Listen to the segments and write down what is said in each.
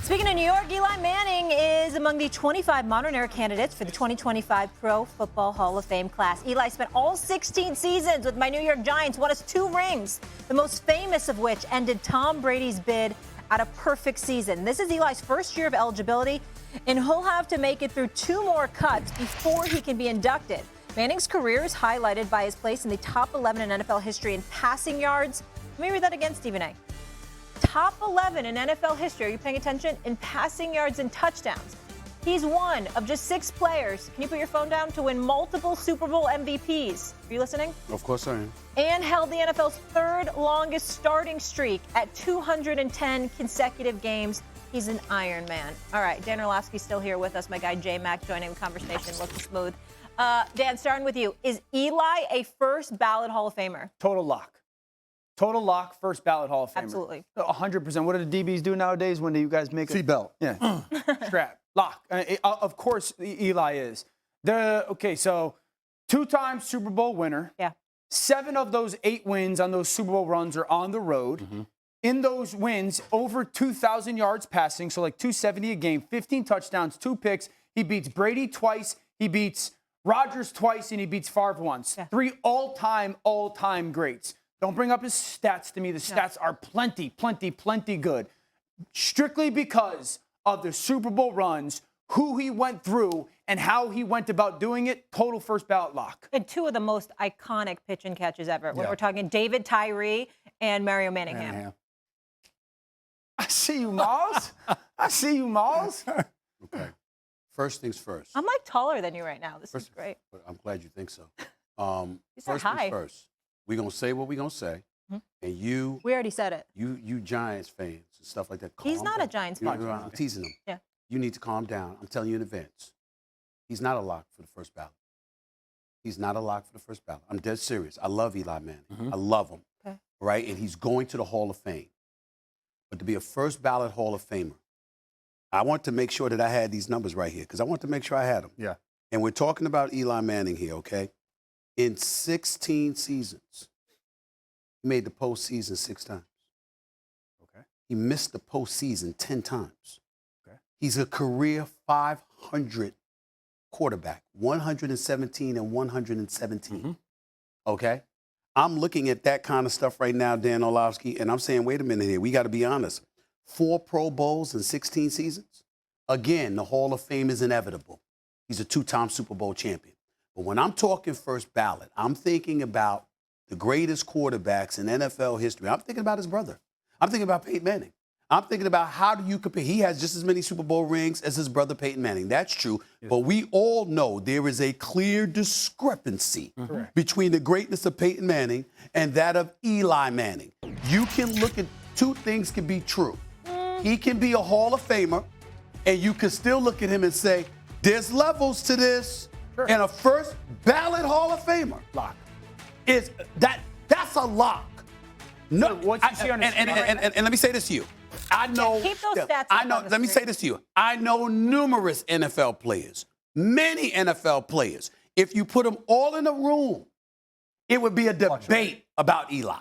Speaking of New York, Eli Manning is among the 25 modern-era candidates for the 2025 Pro Football Hall of Fame class. Eli spent all 16 seasons with my New York Giants, won us 2 rings, the most famous of which ended Tom Brady's bid at a perfect season. This is Eli's first year of eligibility, and he'll have to make it through 2 more cuts before he can be inducted. Manning's career is highlighted by his place in the top 11 in NFL history in passing yards. Let me read that again, Stephen A. Top 11 in NFL history, are you paying attention? In passing yards and touchdowns. He's one of just 6 players, can you put your phone down, to win multiple Super Bowl MVPs. Are you listening? Of course I am. And held the NFL's 3rd longest starting streak at 210 consecutive games. He's an Iron Man. All right, Dan Orlovsky's still here with us. My guy J Mac joining the conversation, looking smooth. Dan, starting with you. Is Eli a first ballot Hall of Famer? Total lock. Total lock, first ballot Hall of Famer. Absolutely. 100%. What do the DBs do nowadays when you guys make a seatbelt? Yeah. Strap. Lock. Of course, Eli is. So 2-time Super Bowl winner. Yeah. 7 of those 8 wins on those Super Bowl runs are on the road. Mm-hmm. In those wins, over 2,000 yards passing, so like 270 a game, 15 touchdowns, 2 picks. He beats Brady twice. He beats Rodgers twice, and he beats Favre once. Yeah. 3 all-time greats. Don't bring up his stats to me. The stats are plenty good. Strictly because of the Super Bowl runs, who he went through, and how he went about doing it, total first ballot lock. And 2 of the most iconic pitch and catches ever. When we're talking David Tyree and Mario Manningham. I see you, Miles. I see you, Miles. Okay. First things first. I'm like taller than you right now. This is great. I'm glad you think so. First things first. We're going to say what we're going to say. Mm-hmm. And you. We already said it. You Giants fans and stuff like that. He's not a Giants fan. I'm teasing him. Yeah. You need to calm down. I'm telling you in advance. He's not a lock for the first ballot. He's not a lock for the first ballot. I'm dead serious. I love Eli Manning. Mm-hmm. I love him. Okay. Right? And he's going to the Hall of Fame. But to be a first ballot Hall of Famer, I want to make sure that I had these numbers right here because I want to make sure I had them. Yeah. And we're talking about Eli Manning here, okay? In 16 seasons, he made the postseason 6 times. Okay. He missed the postseason 10 times. Okay. He's a career 500 quarterback, 117 and 117. Mm-hmm. Okay? I'm looking at that kind of stuff right now, Dan Orlovsky, and I'm saying, wait a minute here. We got to be honest. 4 Pro Bowls in 16 seasons? Again, the Hall of Fame is inevitable. He's a 2-time Super Bowl champion. But when I'm talking first ballot, I'm thinking about the greatest quarterbacks in NFL history. I'm thinking about his brother. I'm thinking about Peyton Manning. I'm thinking about how do you compare. He has just as many Super Bowl rings as his brother Peyton Manning. That's true. Yes. But we all know there is a clear discrepancy between the greatness of Peyton Manning and that of Eli Manning. You can look at 2 things can be true. He can be a Hall of Famer, and you can still look at him and say, there's levels to this. Sure. And a first ballot Hall of Famer lock is that's a lock. No, so what you see on the screen and let me say this to you. I know. Keep those stats. Let me say this to you. I know numerous NFL players, many NFL players. If you put them all in a room, it would be a debate about Eli.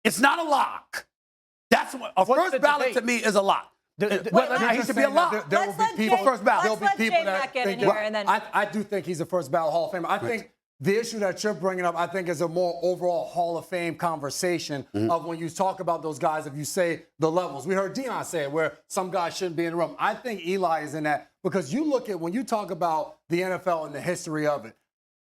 It's not a lock. That's what a first ballot to me is a lock. He should be a lock. There will be people first ballot. There'll be people that get in here, and then I do think he's a first ballot Hall of Famer. I think the issue that you're bringing up, I think, is a more overall Hall of Fame conversation of when you talk about those guys, if you say the levels. We heard Deion say it, where some guys shouldn't be in the room. I think Eli is in that because you look at when you talk about the NFL and the history of it,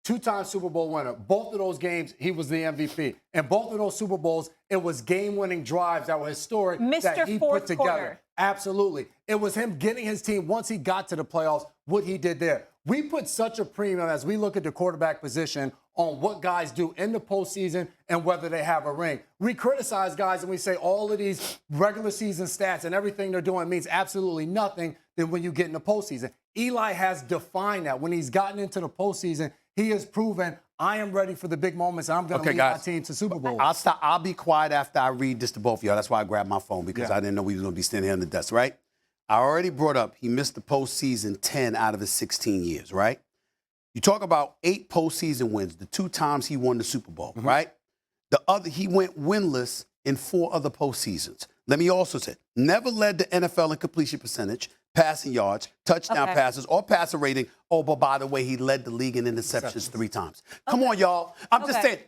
2-time Super Bowl winner. Both of those games, he was the MVP. And both of those Super Bowls, it was game-winning drives that were historic that he put together. Quarter. Absolutely. It was him getting his team, once he got to the playoffs, what he did there. We put such a premium as we look at the quarterback position on what guys do in the postseason and whether they have a ring. We criticize guys and we say all of these regular season stats and everything they're doing means absolutely nothing than when you get in the postseason. Eli has defined that. When he's gotten into the postseason, he has proven, I am ready for the big moments, and I'm going to lead my team to Super Bowl. I'll be quiet after I read this to both of y'all. That's why I grabbed my phone, because I didn't know we were going to be standing here on the desk, right? I already brought up he missed the postseason 10 out of his 16 years, right? You talk about 8 postseason wins, the 2 times he won the Super Bowl, right? The other, he went winless in 4 other postseasons. Let me also say, never led the NFL in completion percentage, passing yards, touchdown passes, or passer rating. Oh, but by the way, he led the league in interceptions 3 times. Come on, y'all. I'm just saying,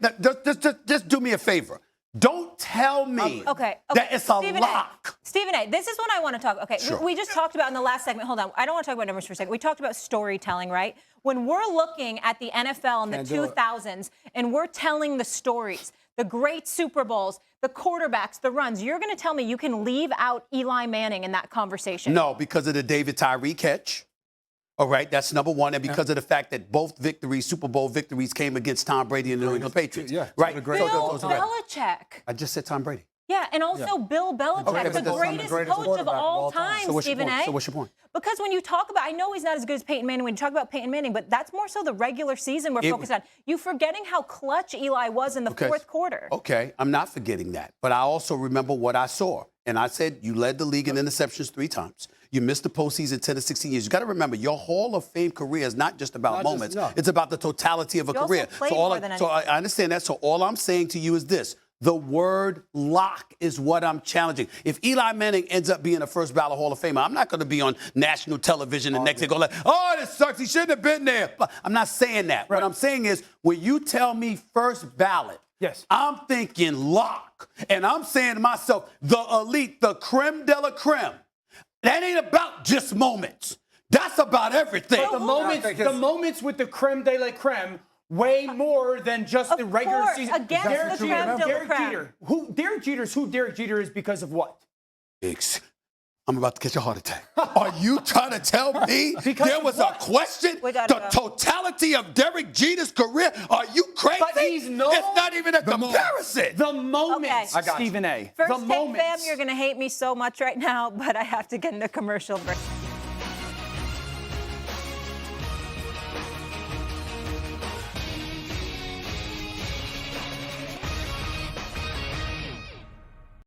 just do me a favor. Don't tell me that it's a lock. Stephen A., this is what I want to talk. Okay, Sure. we just talked about in the last segment. Hold on, I don't want to talk about numbers for a second. We talked about storytelling, right? When we're looking at the NFL in the 2000s and we're telling the stories, the great Super Bowls, the quarterbacks, the runs, you're going to tell me you can leave out Eli Manning in that conversation? No, because of the David Tyree catch. All right, that's number one. And because of the fact that both victories, Super Bowl victories, came against Tom Brady and the New England Patriots. Yeah, right. Bill Belichick. I just said Tom Brady. Yeah, and also Bill Belichick, the greatest coach of all time, Stephen A. So what's your point? Because when you talk about, I know he's not as good as Peyton Manning when you talk about Peyton Manning, but that's more so the regular season we're focused on. You forgetting how clutch Eli was in the fourth quarter. Okay, I'm not forgetting that. But I also remember what I saw. And I said you led the league in interceptions 3 times. You missed the postseason 10 to 16 years. You got to remember, your Hall of Fame career is not just about moments. It's about the totality of a career. So I understand that. So all I'm saying to you is this. The word lock is what I'm challenging. If Eli Manning ends up being a first-ballot Hall of Famer, I'm not going to be on national television the next day going like, oh, this sucks. He shouldn't have been there. I'm not saying that. What I'm saying is when you tell me first ballot, I'm thinking lock. And I'm saying to myself, the elite, the creme de la creme, that ain't about just moments. That's about everything. But the moments with the creme de la creme way more than just the regular season. Against the creme de la creme. Derek Jeter is because of what? I'm about to catch a heart attack. Are you trying to tell me there was a question? The totality of Derek Jeter's career? Are you crazy? But he's it's not even a comparison. The moments, Stephen A. First Take fam, you're going to hate me so much right now, but I have to get into commercial break.